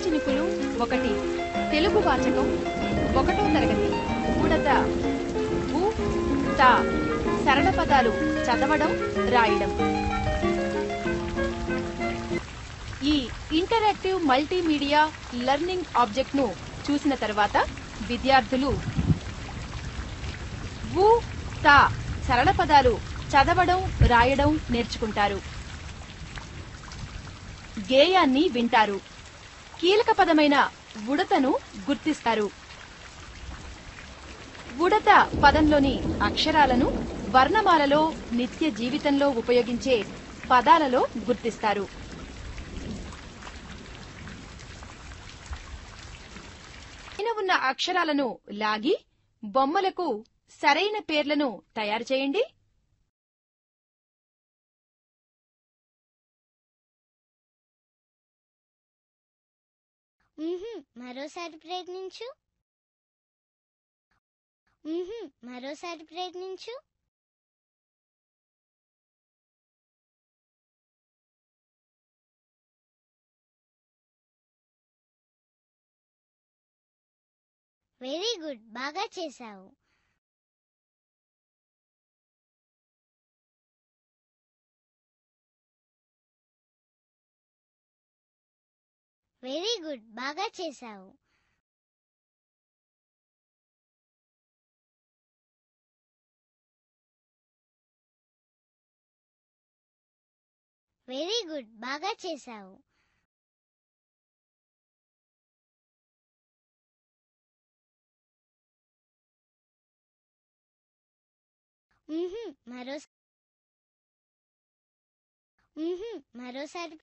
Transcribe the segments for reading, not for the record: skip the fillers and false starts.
చినుకులు 1 తెలుగు వాచకం 1వ తరగతి ఉడత ఉ త సరళ పదాలు చదవడం రాయడం. ఈ ఇంటరాక్టివ్ మల్టీమీడియా లెర్నింగ్ ఆబ్జెక్ట్ ను చూసిన తర్వాత విద్యార్థులు ఉ త సరళ పదాలు చదవడం రాయడం నేర్చుకుంటారు. గేయాన్ని వింటారు. కీలక పదమైన ఉడతను గుర్తిస్తారు. ఉడత పదంలోని అక్షరాలను వర్ణమాలలో నిత్య జీవితంలో ఉపయోగించే పదాలలో గుర్తిస్తారు. పైన ఉన్న అక్షరాలను లాగి బొమ్మలకు సరైన పేర్లను తయారు చేయండి. మరోసారి ప్రయత్నించు. మరోసారి ప్రయత్నించు. వెరీ గుడ్, బాగా చేశావు. వెరీ గుడ్, బాగా చేశావు. వెరీ గుడ్, బాగా చేశావు. మరోసారి.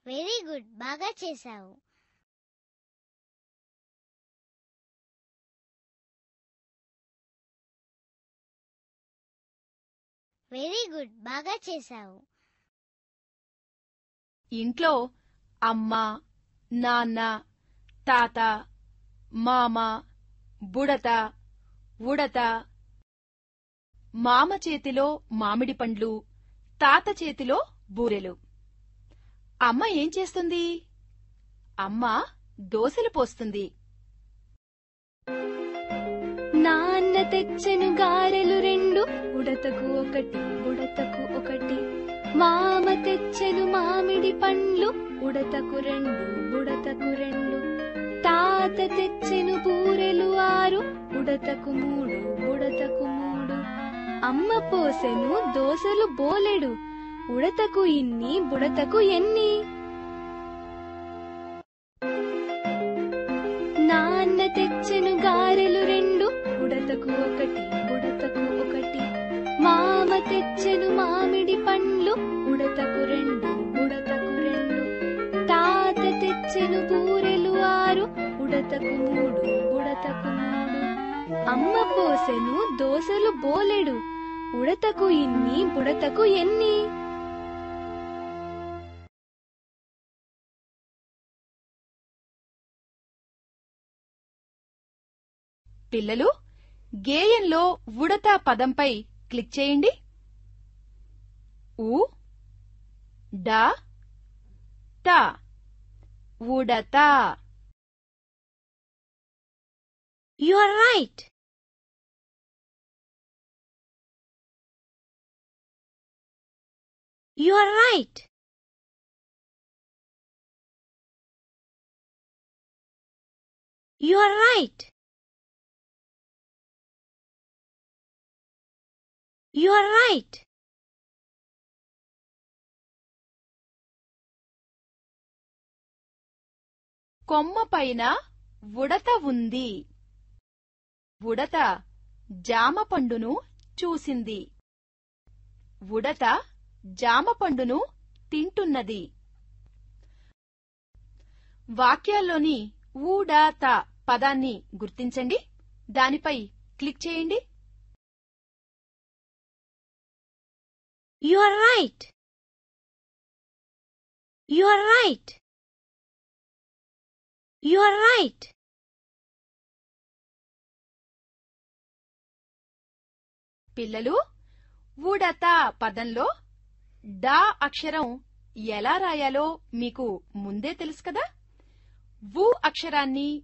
వెరీ గుడ్, బాగా చేశావు. వెరీ గుడ్, బాగా చేశావు. ఇంట్లో అమ్మ, నాన్న, తాత, మామ, బుడత, ఉడత, మామ చేతిలో మామిడి పండ్లు, తాత చేతిలో బూరెలు. అమ్మ ఏం చేస్తుంది? అమ్మ దోసెలు పోస్తుంది. నాన్న తెచ్చెను గారెలు 2, ఉడతకు 1 బుడతకు 1. మామ తెచ్చెను మామిడి పండ్లు, ఉడతకు 2 బుడతకు 2. తాత తెచ్చెను బూరెలు 6, ఉడతకు 3 బుడతకు 3. అమ్మ పోసెను దోసెలు బోలెడు, ఉడతకు ఇన్ని బుడతకు ఎన్ని? నాన్న తెచ్చెను గారెలు 2, ఉడతకు 1 బుడతకు 1. మామ తెచ్చెను మామిడి పండ్లు, ఉడతకు 2 బుడతకు 2. తాత తెచ్చెను బూరెలు 6, ఉడతకు 3 బుడతకు 3. అమ్మ పోసెను దోసెలు బోలెడు, ఉడతకు ఇన్ని బుడతకు ఎన్ని? పిల్లలు, గేయంలో ఉడత పదంపై క్లిక్ చేయండి. ఉ డ త ఉడత. You are right. You are right. You are right. You are right. కొమ్మ పైన ఉడత ఉంది. ఉడత జామ పండును చూసింది. ఉడత జామ పండును తింటున్నది. వాక్యాల్లోని ఊడాత పదాన్ని గుర్తించండి. దానిపై క్లిక్ చేయండి. You are right. You are right. You are right. పిల్లలు, ఉడత పదంలో డా అక్షరం ఎలా రాయాలో మీకు ముందే తెలుసు కదా. వు అక్షరాన్ని,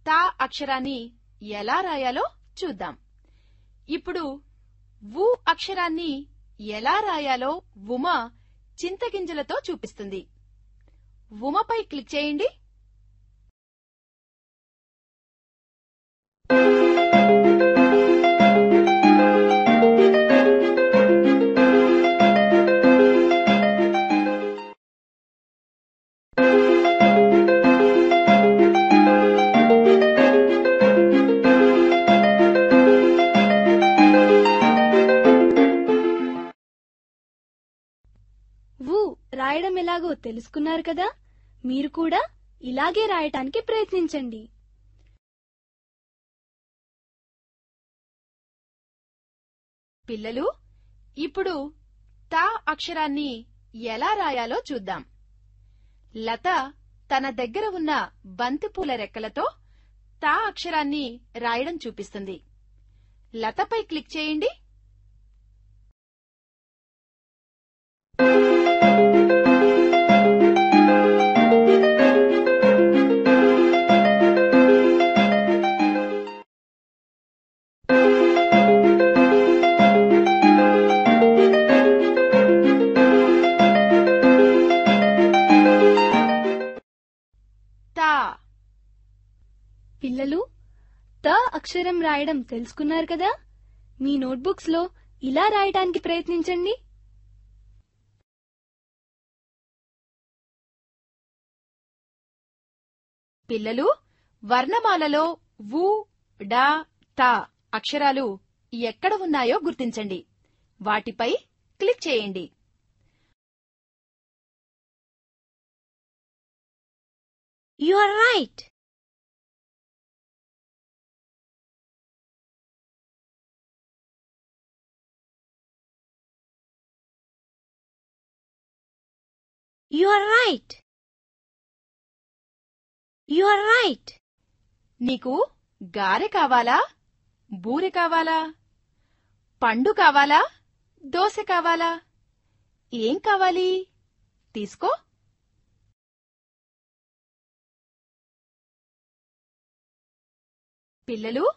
తా అక్షరాన్ని ఎలా రాయాలో చూద్దాం. ఇప్పుడు వు అక్షరాన్ని ఎలా రాయాలో ఉమ చింతగింజలతో చూపిస్తుంది. ఉమపై క్లిక్ చేయండి. వు రాయడం ఎలాగో తెలుసుకున్నారు కదా. మీరు కూడా ఇలాగే రాయటానికి ప్రయత్నించండి. పిల్లలు, ఇప్పుడు తా అక్షరాన్ని ఎలా రాయాలో చూద్దాం. లత తన దగ్గర ఉన్న బంతిపూల రెక్కలతో తా అక్షరాన్ని రాయడం చూపిస్తుంది. లతపై క్లిక్ చేయండి. పిల్లలు, త అక్షరం రాయడం తెలుసుకున్నారు కదా. మీ నోట్బుక్స్ లో ఇలా రాయటానికి ప్రయత్నించండి. పిల్లలు, వర్ణమాలలో వు, డా, తా అక్షరాలు ఎక్కడ ఉన్నాయో గుర్తించండి. వాటిపై క్లిక్ చేయండి. You are right. You are right. You are right. నీకు గారె కావాలా, బూరె కావాలా, పండు కావాలా, దోసె కావాలా? ఏం కావాలి? తీసుకో. పిల్లలు,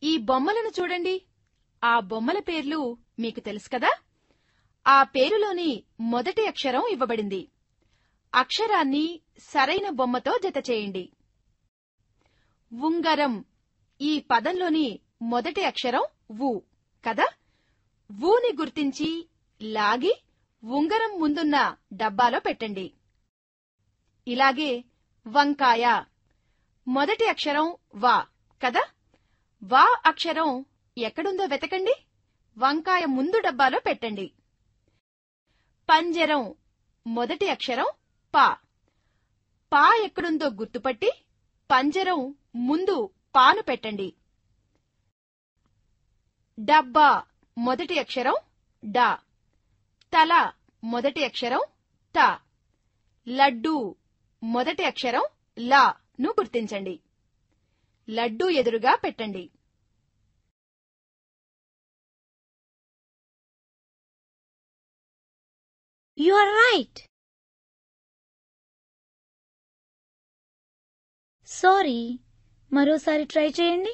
ఈ బొమ్మలను చూడండి. ఆ బొమ్మల పేర్లు మీకు తెలుసు కదా. ఆ పేరులోని మొదటి అక్షరం ఇవ్వబడింది. అక్షరాన్ని సరైన బొమ్మతో జతచేయండి. ఉంగరం ఈ పదంలోని మొదటి అక్షరం వు కదా. వుని గుర్తించి లాగి ఉంగరం ముందున్న డబ్బాలో పెట్టండి. ఇలాగే వంకాయ మొదటి అక్షరం వా కదా. వా అక్షరం ఎక్కడుందో వెతకండి. వంకాయ ముందు డబ్బాలో పెట్టండి. పంజరం మొదటి అక్షరం పా. పా ఎక్కడుందో గుర్తుపట్టి పంజరం ముందు పాను పెట్టండి. డబ్బా మొదటి అక్షరం డా. తల మొదటి అక్షరం తా. లడ్డూ మొదటి అక్షరం లా ను గుర్తించండి. లడ్డూ ఎదురుగా పెట్టండి. You are right. Sorry, మరోసారి ట్రై చేయండి.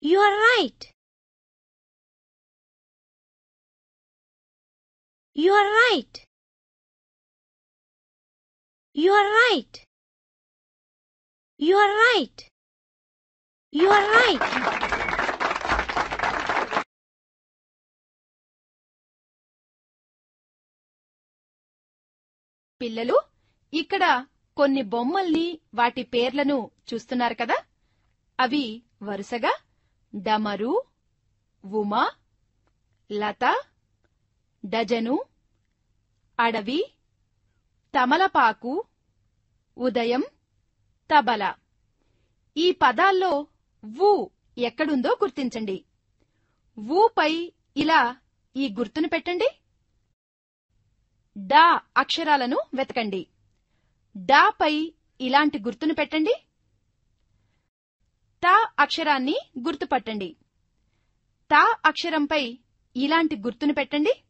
You are right. You are right. You are right. You are right. You are right. పిల్లలు, ఇక్కడ కొన్ని బొమ్మల్ని వాటి పేర్లను చూస్తున్నారు కదా. అవి వరుసగా డమరు, ఉమ, లత, డజను, అడవి, తమలపాకు, ఉదయం, తబల. ఈ పదాల్లో వు ఎక్కడుందో గుర్తించండి. వుపై ఇలా ఈ గుర్తును పెట్టండి. డా అక్షరాలను వెతకండి. డాపై ఇలాంటి గుర్తును పెట్టండి. తా అక్షరాన్ని గుర్తుపట్టండి. తా అక్షరంపై ఇలాంటి గుర్తును పెట్టండి.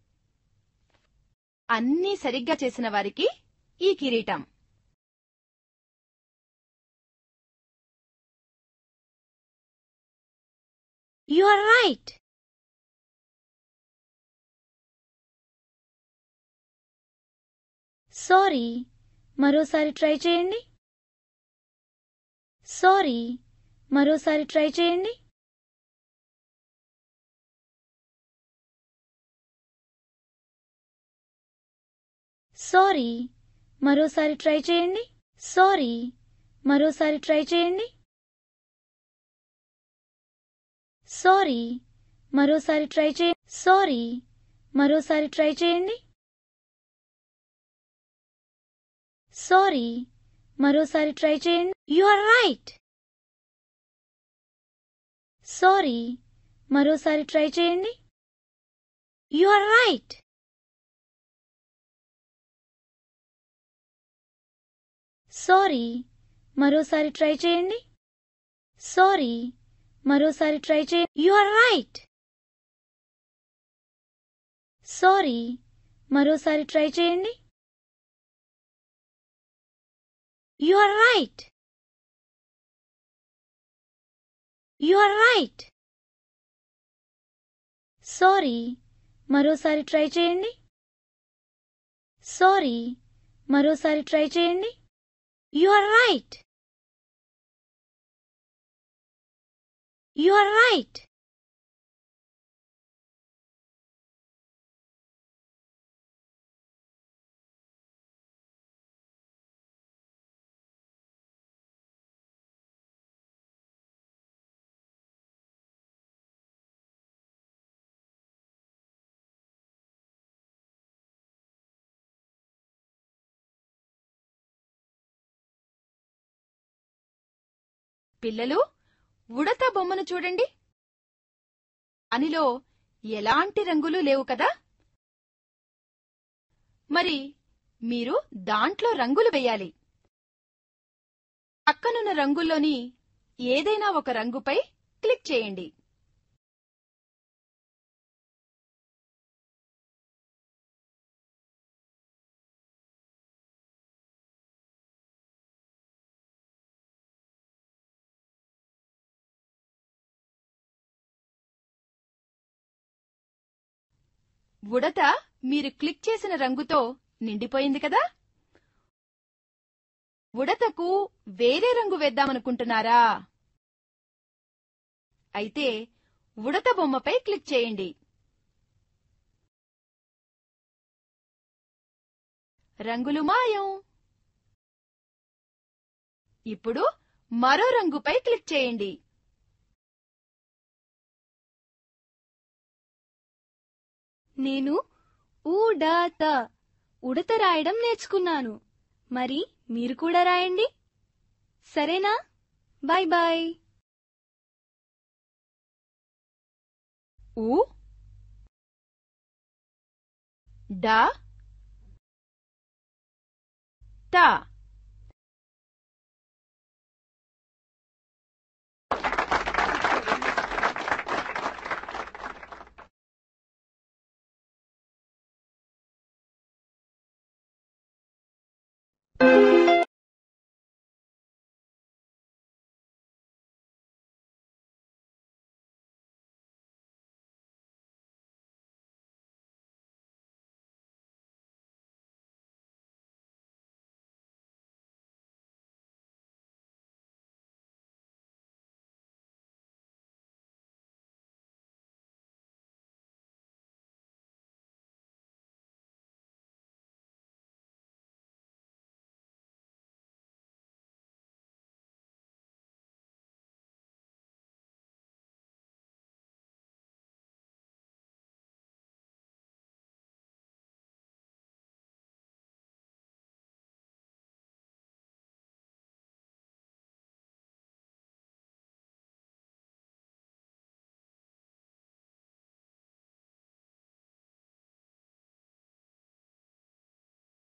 అన్నీ సరిగ్గా చేసిన వారికి ఈ కిరీటం. You are right. సారీ, మరోసారి ట్రై చేయండి. సారీ, మరోసారి ట్రై చేయండి. సారీ, మరోసారి ట్రై చేయండి. సారీ, మరోసారి ట్రై చేయండి. సారీ, మరోసారి ట్రై చేయండి. సారీ, మరోసారి ట్రై చేయండి. సారీ, మరోసారి ట్రై చేయండి. You are right. సారీ, మరోసారి ట్రై చేయండి. You are right. సారీ, మరోసారి ట్రై చేయండి. సారీ, మరోసారి ట్రై చేయండి. You are right. సారీ, మరోసారి ట్రై చేయండి. You are right. You are right. Sorry, మరోసారి ట్రై చేయండి. సారీ, మరోసారి ట్రై చేయండి. You are right. You are right. పిల్లలు, ఉడత బొమ్మను చూడండి. దానిలో ఎలాంటి రంగులు లేవు కదా? మరి మీరు దాంట్లో రంగులు వేయాలి. పక్కనున్న రంగుల్లోని ఏదైనా ఒక రంగుపై క్లిక్ చేయండి. ఉడత మీరు క్లిక్ చేసిన రంగుతో నిండిపోయింది కదా? ఉడతకు వేరే రంగు వేద్దామనుకుంటున్నారా? అయితే ఉడత బొమ్మపై క్లిక్ చేయండి. రంగులు మాయం. ఇప్పుడు మరో రంగుపై క్లిక్ చేయండి. నేను ఉడత ఉడత రాయడం నేర్చుకున్నాను. మరి మీరు కూడా రాయండి. సరేనా? Bye bye. ఉ డ ట.